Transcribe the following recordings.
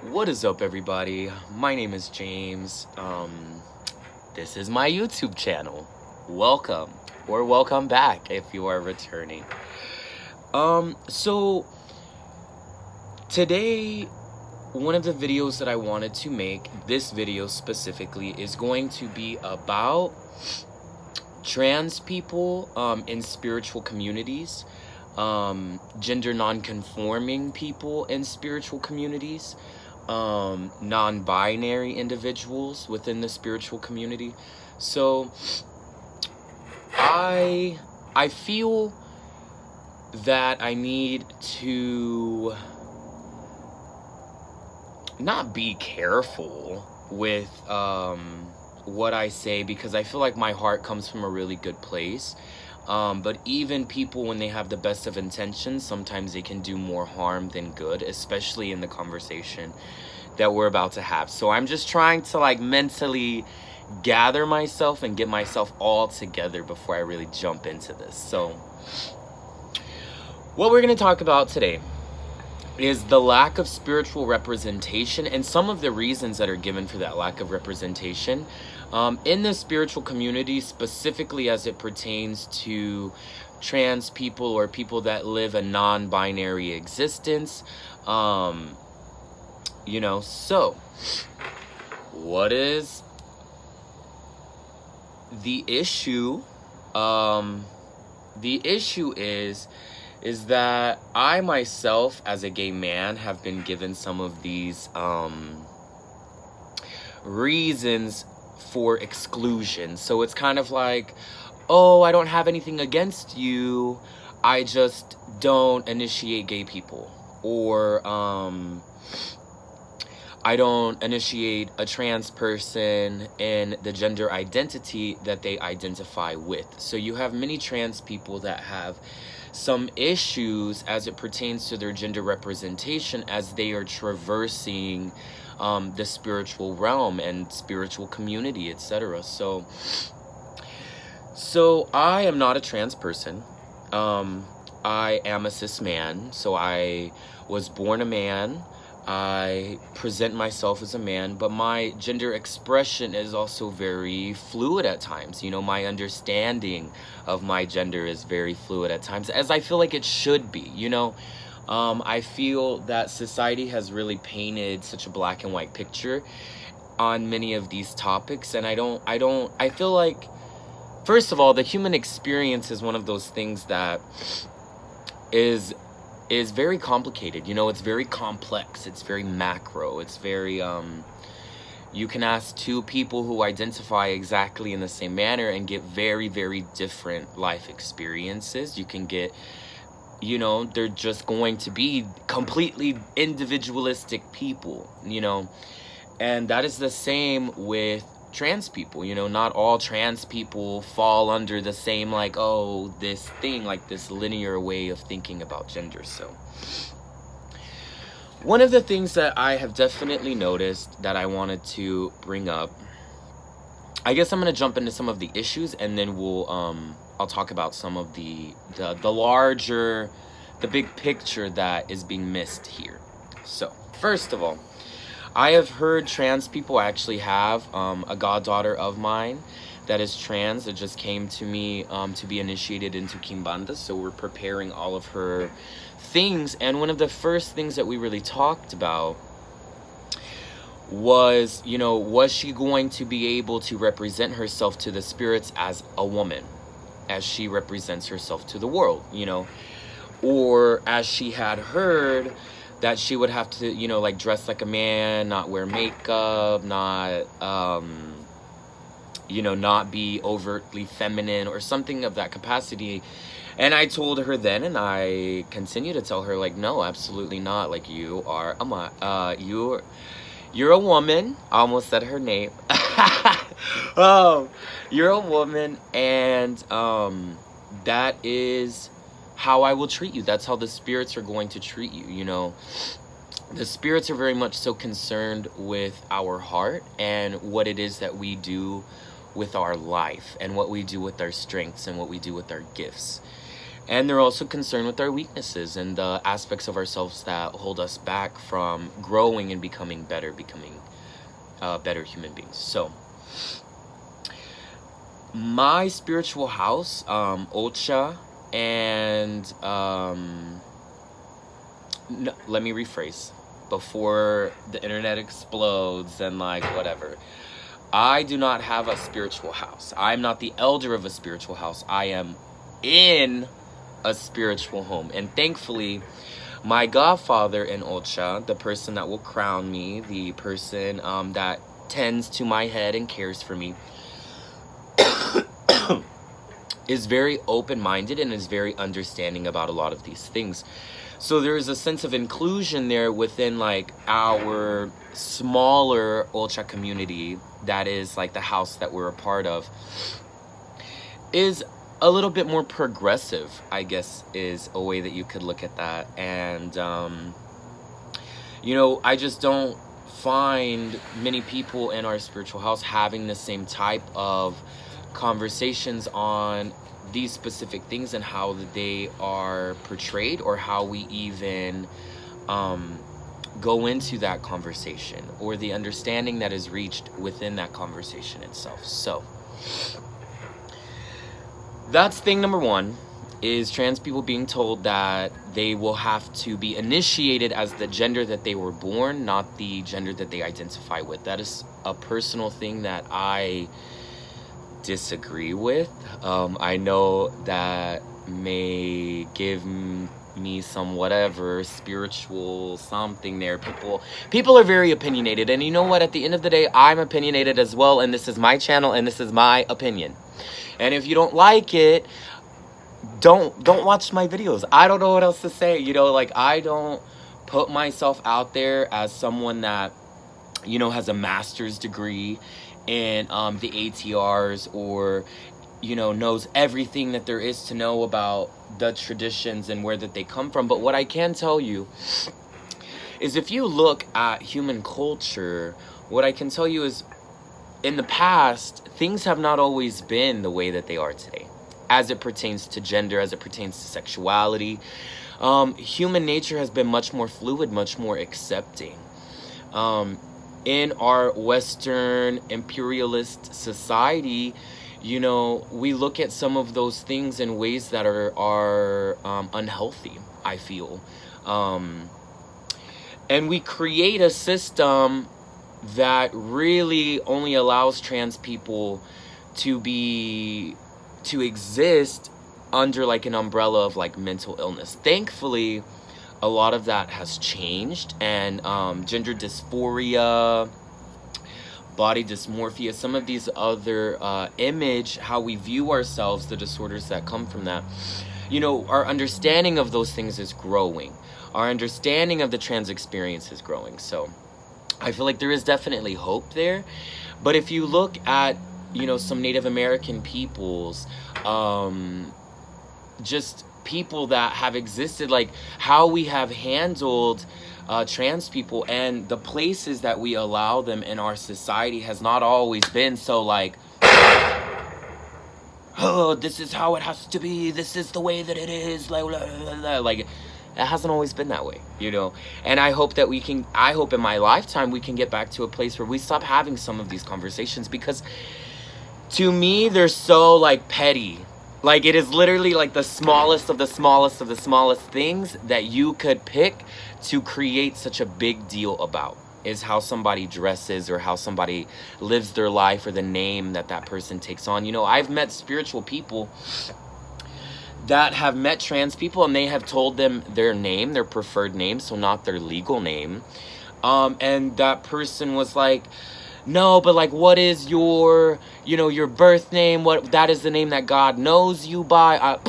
What is up, everybody? My name is James. This is my YouTube channel. Welcome or welcome back if you are returning. So today, one of the videos that I wanted to make, this video specifically, is going to be about trans people in spiritual communities, gender non-conforming people in spiritual communities, non-binary individuals within the spiritual community. So I feel that I need to not be careful with what I say, because I feel like my heart comes from a really good place. But even people, when they have the best of intentions, sometimes they can do more harm than good, especially in the conversation that we're about to have. So I'm just trying to mentally gather myself and get myself all together before I really jump into this. So what we're going to talk about today is the lack of spiritual representation and some of the reasons that are given for that lack of representation in the spiritual community, specifically as it pertains to trans people or people that live a non-binary existence. So what is the issue? The issue is that I myself, as a gay man, have been given some of these reasons for exclusion. So it's kind of like, oh, I don't have anything against you, I just don't initiate gay people. Or I don't initiate a trans person in the gender identity that they identify with. So you have many trans people that have some issues as it pertains to their gender representation as they are traversing the spiritual realm and spiritual community, etc. So I am not a trans person. I am a cis man. So I was born a man. I present myself as a man, but my gender expression is also very fluid at times. My understanding of my gender is very fluid at times, as I feel like it should be. I feel that society has really painted such a black and white picture on many of these topics, and I feel like, first of all, the human experience is one of those things that is very complicated. It's very complex. It's very macro. It's very, you can ask two people who identify exactly in the same manner and get very, very different life experiences. You can get, they're just going to be completely individualistic people, and that is the same with trans people. Not all trans people fall under the same this thing, this linear way of thinking about gender. So one of the things that I have definitely noticed that I wanted to bring up, I guess I'm going to jump into some of the issues, and then I'll talk about some of the larger, the big picture that is being missed here. So first of all, I have heard trans people. I actually have a goddaughter of mine that is trans that just came to me to be initiated into Kimbanda. So we're preparing all of her things. And one of the first things that we really talked about was, was she going to be able to represent herself to the spirits as a woman, as she represents herself to the world, or as she had heard that she would have to, dress like a man, not wear makeup, not, not be overtly feminine or something of that capacity. And I told her then, and I continue to tell her, no, absolutely not. You are you're a woman. I almost said her name. You're a woman, and that is how I will treat you. That's how the spirits are going to treat you. The spirits are very much so concerned with our heart and what it is that we do with our life and what we do with our strengths and what we do with our gifts. And they're also concerned with our weaknesses and the aspects of ourselves that hold us back from growing and becoming better human beings. So my spiritual house, Ocha, and no, let me rephrase before the internet explodes and like whatever. I do not have a spiritual house. I'm not the elder of a spiritual house. I am in a spiritual home. And thankfully, my godfather in Ocha, the person that will crown me, the person that tends to my head and cares for me, is very open-minded and is very understanding about a lot of these things. So there's a sense of inclusion there within like our smaller Ocha community, that is like the house that we're a part of, is a little bit more progressive, I guess, is a way that you could look at that. And I just don't find many people in our spiritual house having the same type of conversations on these specific things and how they are portrayed, or how we even go into that conversation, or the understanding that is reached within that conversation itself. So that's thing number one, is trans people being told that they will have to be initiated as the gender that they were born, not the gender that they identify with. That is a personal thing that I disagree with. I know that may give me some whatever spiritual something there. People are very opinionated, and you know what, at the end of the day, I'm opinionated as well, and this is my channel and this is my opinion. And if you don't like it, don't watch my videos. I don't know what else to say. Like, I don't put myself out there as someone that has a master's degree in the ATRs, or knows everything that there is to know about the traditions and where that they come from. But what I can tell you is, if you look at human culture, what I can tell you is, in the past, things have not always been the way that they are today, as it pertains to gender, as it pertains to sexuality. Human nature has been much more fluid, much more accepting. In our Western imperialist society, we look at some of those things in ways that are unhealthy, I feel. And we create a system that really only allows trans people to exist under like an umbrella of like mental illness. Thankfully, a lot of that has changed, and gender dysphoria, body dysmorphia, some of these other how we view ourselves, the disorders that come from that, our understanding of those things is growing. Our understanding of the trans experience is growing. So I feel like there is definitely hope there. But if you look at, some Native American peoples, just people that have existed, like how we have handled trans people and the places that we allow them in our society has not always been so like, oh, this is how it has to be, this is the way that it is, like it hasn't always been that way, and I hope in my lifetime we can get back to a place where we stop having some of these conversations, because to me they're so like petty. Like, it is literally like the smallest of the smallest of the smallest things that you could pick to create such a big deal about, is how somebody dresses, or how somebody lives their life, or the name that person takes on. I've met spiritual people that have met trans people, and they have told them their name, their preferred name, so not their legal name. And that person was like, no, but like, what is your birth name? That is the name that God knows you by.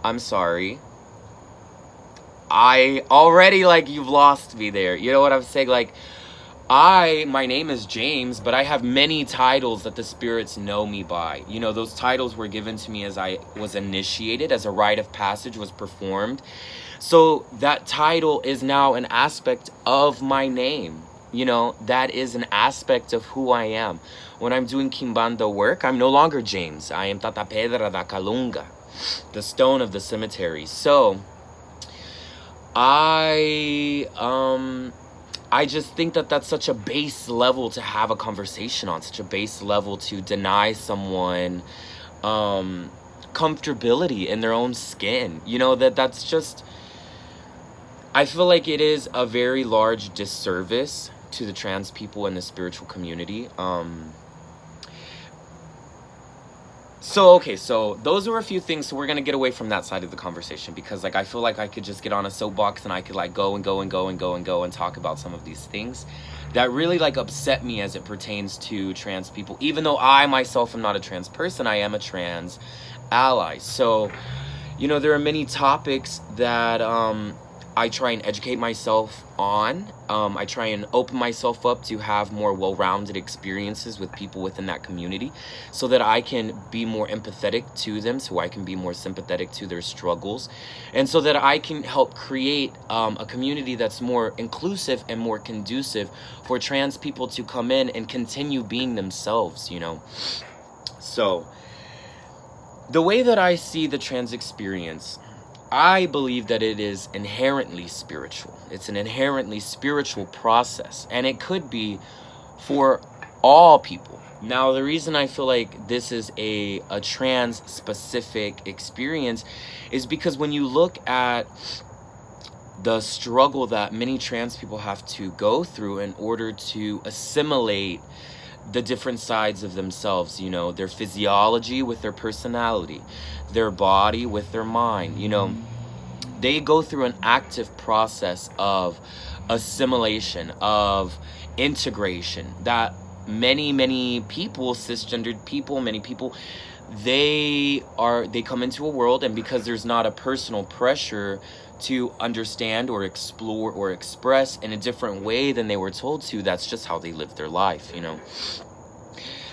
I'm sorry. I already, like, you've lost me there. You know what I'm saying? Like, my name is James, but I have many titles that the spirits know me by. Those titles were given to me as I was initiated, as a rite of passage was performed. So that title is now an aspect of my name. That is an aspect of who I am. When I'm doing Kimbanda work, I'm no longer James. I am Tata Pedra da Kalunga. the stone of the cemetery. So I just think that that's such a base level to have a conversation on, such a base level to deny someone comfortability in their own skin. You know, that's just, I feel like it is a very large disservice to the trans people in the spiritual community. So those were a few things. So we're going to get away from that side of the conversation, because like I feel like I could just get on a soapbox and I could like go and talk about some of these things that really like upset me as it pertains to trans people. Even though I myself am not a trans person, I am a trans ally. So, you know, there are many topics that I try and educate myself on. I try and open myself up to have more well-rounded experiences with people within that community, so that I can be more empathetic to them, so I can be more sympathetic to their struggles, and so that I can help create a community that's more inclusive and more conducive for trans people to come in and continue being themselves, you know. So the way that I see the trans experience, I believe that it is inherently spiritual. It's an inherently spiritual process, and it could be for all people. Now, the reason I feel like this is a trans-specific experience is because when you look at the struggle that many trans people have to go through in order to assimilate the different sides of themselves, you know, their physiology with their personality, their body with their mind, you know, they go through an active process of assimilation, of integration, that many people, cisgendered people, many people, they come into a world, and because there's not a personal pressure to understand or explore or express in a different way than they were told to, that's just how they live their life, you know.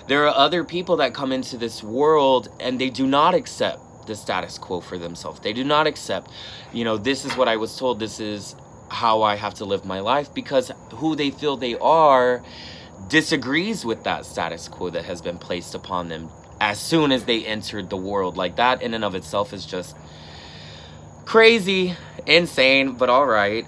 There are other people that come into this world and they do not accept the status quo for themselves. They do not accept, you know, this is what I was told, this is how I have to live my life, because who they feel they are disagrees with that status quo that has been placed upon them as soon as they entered the world. Like, that in and of itself is just crazy, insane, but all right.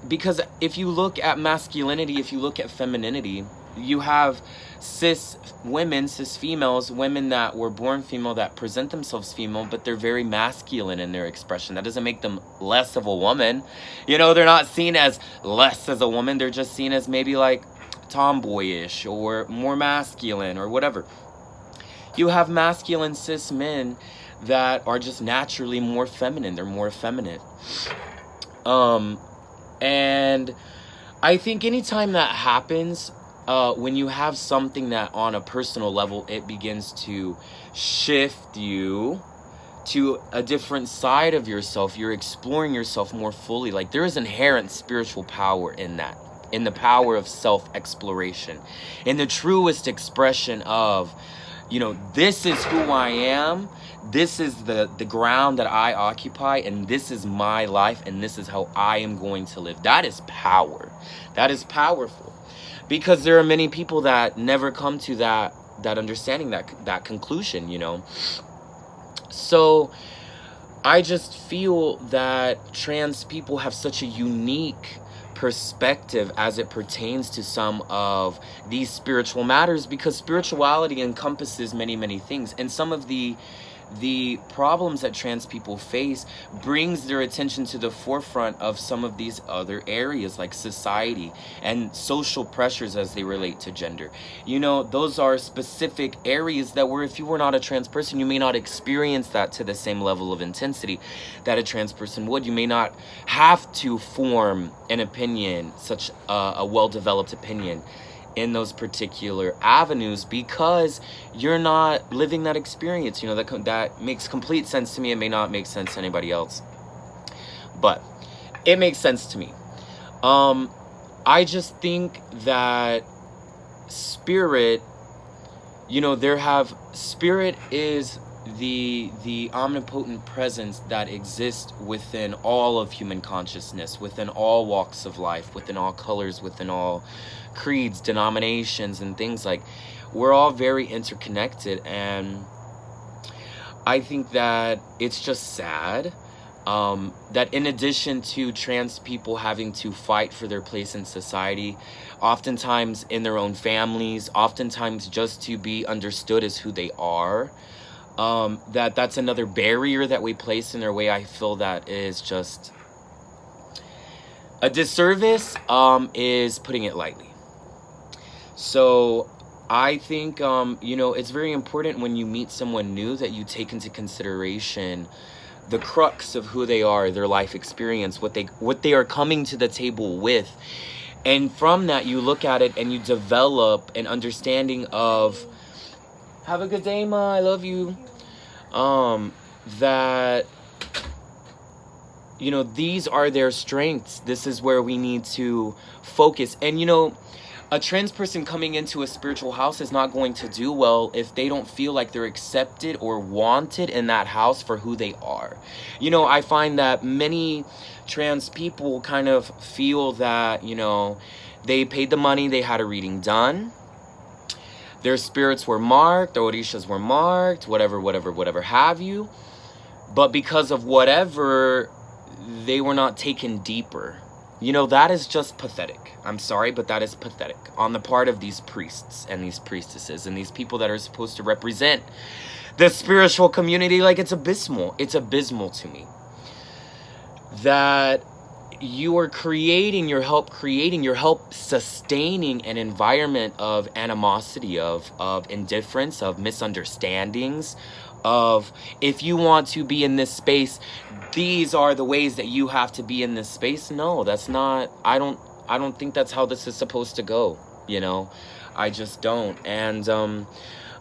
Because if you look at masculinity, if you look at femininity, you have cis women, cis females, women that were born female that present themselves female, but they're very masculine in their expression. That doesn't make them less of a woman. You know, they're not seen as less as a woman. They're just seen as maybe like tomboyish or more masculine or whatever. You have masculine cis men that are just naturally more feminine. They're more effeminate. And I think anytime that happens, when you have something that on a personal level, it begins to shift you to a different side of yourself. You're exploring yourself more fully. Like, there is inherent spiritual power in that, in the power of self-exploration, in the truest expression of, you know, this is who I am, this is the ground that I occupy, and this is my life, and this is how I am going to live. That is power. That is powerful. Because there are many people that never come to that understanding, that conclusion, you know. So I just feel that trans people have such a unique perspective as it pertains to some of these spiritual matters, because spirituality encompasses many things, and some of the problems that trans people face brings their attention to the forefront of some of these other areas, like society and social pressures as they relate to gender. You know, those are specific areas that where if you were not a trans person, you may not experience that to the same level of intensity that a trans person would. You may not have to form an opinion, such a well-developed opinion in those particular avenues, because you're not living that experience. You know, that makes complete sense to me. It may not make sense to anybody else, but it makes sense to me. I just think that spirit, you know, spirit is the omnipotent presence that exists within all of human consciousness, within all walks of life, within all colors, within all creeds, denominations, and things. Like, we're all very interconnected, and I think that it's just sad that in addition to trans people having to fight for their place in society, oftentimes in their own families, oftentimes just to be understood as who they are, that's another barrier that we place in their way. I feel that is just a disservice, is putting it lightly. So I think, it's very important when you meet someone new that you take into consideration the crux of who they are, their life experience, what they are coming to the table with. And from that, you look at it and you develop an understanding of, have a good day, Ma, I love you. That, these are their strengths. This is where we need to focus. And, a trans person coming into a spiritual house is not going to do well if they don't feel like they're accepted or wanted in that house for who they are. I find that many trans people kind of feel that, they paid the money, they had a reading done, their spirits were marked, their orishas were marked, whatever have you. But because of whatever, they were not taken deeper. That is just pathetic. I'm sorry, but that is pathetic on the part of these priests and these priestesses and these people that are supposed to represent the spiritual community. Like, it's abysmal. It's abysmal to me that you are creating, you're help sustaining an environment of animosity, of indifference, of misunderstandings, of, if you want to be in this space, these are the ways that you have to be in this space. No, that's not, I don't think that's how this is supposed to go. I just don't. And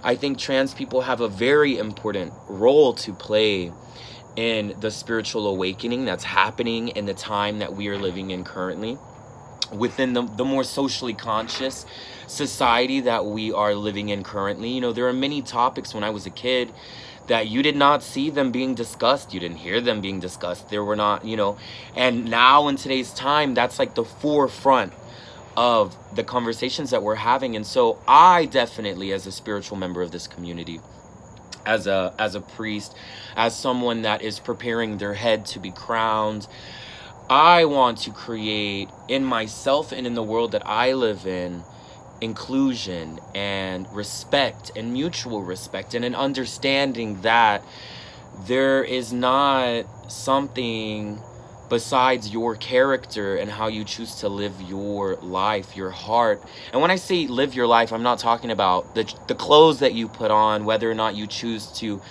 I think trans people have a very important role to play in the spiritual awakening that's happening in the time that we are living in currently, within the more socially conscious society that we are living in currently. There are many topics when I was a kid that you did not see them being discussed. You didn't hear them being discussed. There were not, and now in today's time, that's like the forefront of the conversations that we're having. And so I definitely, as a spiritual member of this community, as a priest, as someone that is preparing their head to be crowned, I want to create in myself and in the world that I live in inclusion and respect and mutual respect, and an understanding that there is not something besides your character and how you choose to live your life, your heart. And when I say live your life, I'm not talking about the clothes that you put on, whether or not you choose to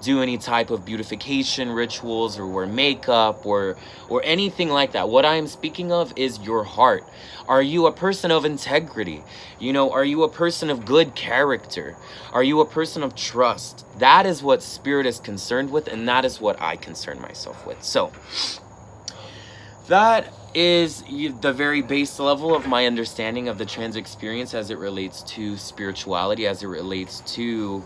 do any type of beautification rituals or wear makeup or anything like that. What I am speaking of is your heart. Are you a person of integrity? Are you a person of good character? Are you a person of trust? That is what spirit is concerned with, and that is what I concern myself with. So that is the very base level of my understanding of the trans experience as it relates to spirituality, as it relates to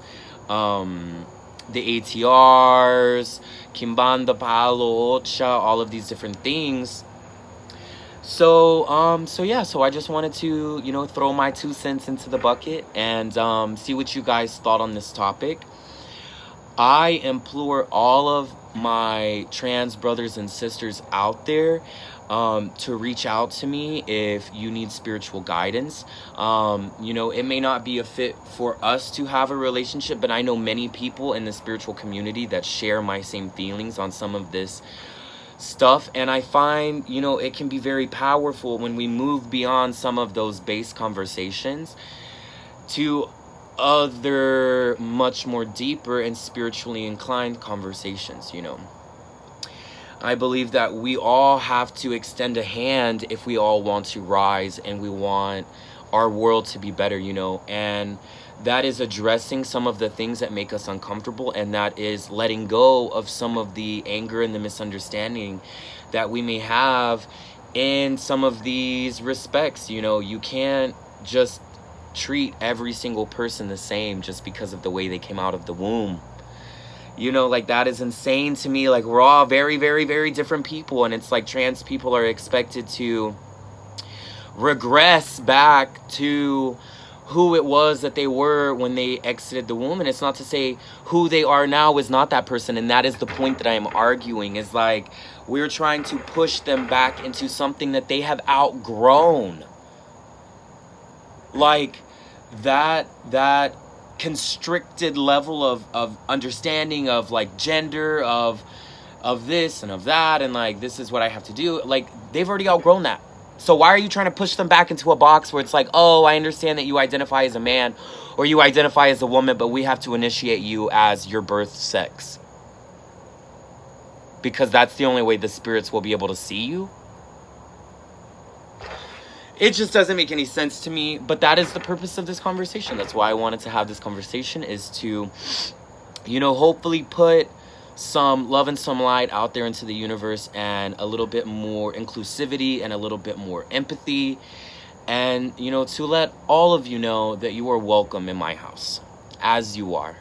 the ATRs, Kimbanda, Palo, Ocha, all of these different things. So I just wanted to, throw my 2 cents into the bucket and see what you guys thought on this topic. I implore all of my trans brothers and sisters out there to reach out to me if you need spiritual guidance. It may not be a fit for us to have a relationship, but I know many people in the spiritual community that share my same feelings on some of this stuff, and I find, it can be very powerful when we move beyond some of those base conversations to other much more deeper and spiritually inclined conversations. I believe that we all have to extend a hand if we all want to rise and we want our world to be better, and that is addressing some of the things that make us uncomfortable, and that is letting go of some of the anger and the misunderstanding that we may have in some of these respects. You can't just treat every single person the same just because of the way they came out of the womb. That is insane to me. Like, we're all very, very, very different people, and it's like trans people are expected to regress back to who it was that they were when they exited the womb. And it's not to say who they are now is not that person. And that is the point that I am arguing, is like, we're trying to push them back into something that they have outgrown. Like that constricted level of understanding of like gender, of this and of that, and like, this is what I have to do. Like, they've already outgrown that. So why are you trying to push them back into a box where it's like, oh, I understand that you identify as a man or you identify as a woman, but we have to initiate you as your birth sex, because that's the only way the spirits will be able to see you? It just doesn't make any sense to me. But that is the purpose of this conversation. That's why I wanted to have this conversation, is to, you know, hopefully put some love and some light out there into the universe, and a little bit more inclusivity and a little bit more empathy, and, you know, to let all of you know that you are welcome in my house as you are.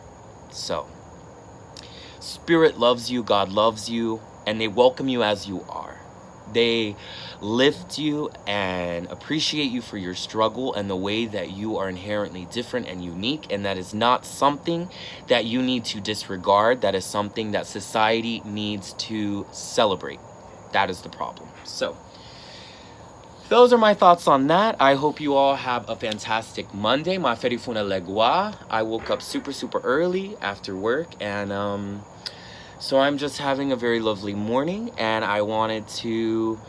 So Spirit loves you, God loves you, and they welcome you as you are. They lift you and appreciate you for your struggle and the way that you are inherently different and unique. And that is not something that you need to disregard. That is something that society needs to celebrate. That is the problem. So those are my thoughts on that. I hope you all have a fantastic Monday. Ma ferifuna legua. I woke up super early after work, and so I'm just having a very lovely morning, and I wanted to,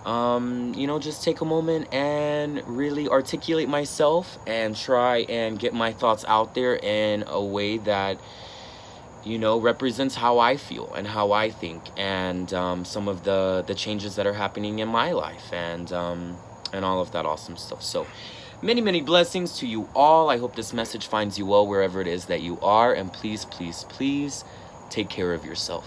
you know, just take a moment and really articulate myself and try and get my thoughts out there in a way that, you know, represents how I feel and how I think, and some of the changes that are happening in my life, and all of that awesome stuff. So many blessings to you all. I hope this message finds you well wherever it is that you are, and please take care of yourself.